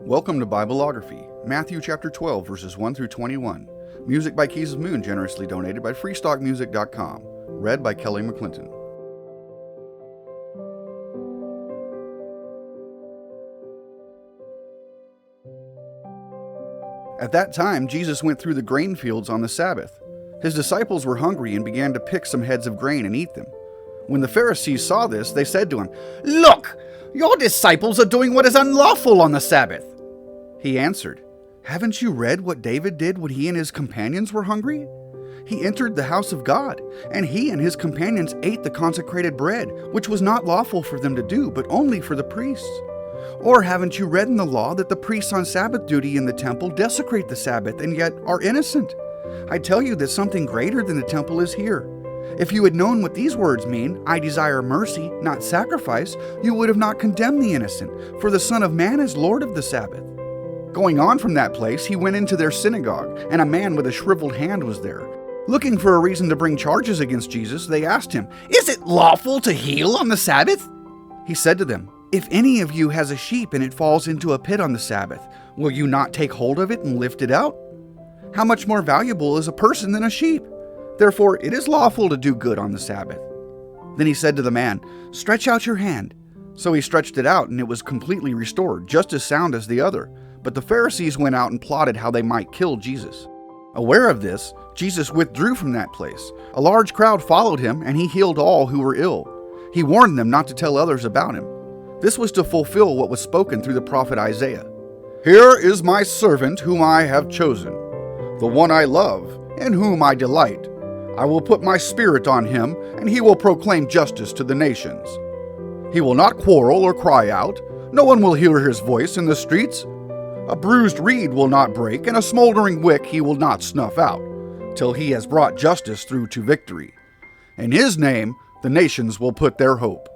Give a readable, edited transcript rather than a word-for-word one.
Welcome to Bibleography, Matthew chapter 12, verses 1 through 21. Music by Keys of Moon, generously donated by freestockmusic.com. Read by Kelly McClinton. At that time, Jesus went through the grain fields on the Sabbath. His disciples were hungry and began to pick some heads of grain and eat them. When the Pharisees saw this, they said to him, "Look, your disciples are doing what is unlawful on the Sabbath." He answered, "Haven't you read what David did when he and his companions were hungry? He entered the house of God, and he and his companions ate the consecrated bread, which was not lawful for them to do, but only for the priests. Or haven't you read in the law that the priests on Sabbath duty in the temple desecrate the Sabbath and yet are innocent? I tell you that something greater than the temple is here. If you had known what these words mean, 'I desire mercy, not sacrifice,' you would have not condemned the innocent, for the Son of Man is Lord of the Sabbath." Going on from that place, he went into their synagogue, and a man with a shriveled hand was there. Looking for a reason to bring charges against Jesus, they asked him, "Is it lawful to heal on the Sabbath?" He said to them, "If any of you has a sheep and it falls into a pit on the Sabbath, will you not take hold of it and lift it out? How much more valuable is a person than a sheep? Therefore it is lawful to do good on the Sabbath." Then he said to the man, "Stretch out your hand." So he stretched it out, and it was completely restored, just as sound as the other. But the Pharisees went out and plotted how they might kill Jesus. Aware of this, Jesus withdrew from that place. A large crowd followed him, and he healed all who were ill. He warned them not to tell others about him. This was to fulfill what was spoken through the prophet Isaiah. "Here is my servant whom I have chosen, the one I love, in whom I delight. I will put my spirit on him, and he will proclaim justice to the nations. He will not quarrel or cry out. No one will hear his voice in the streets. A bruised reed will not break, and a smoldering wick he will not snuff out, till he has brought justice through to victory. In his name the nations will put their hope."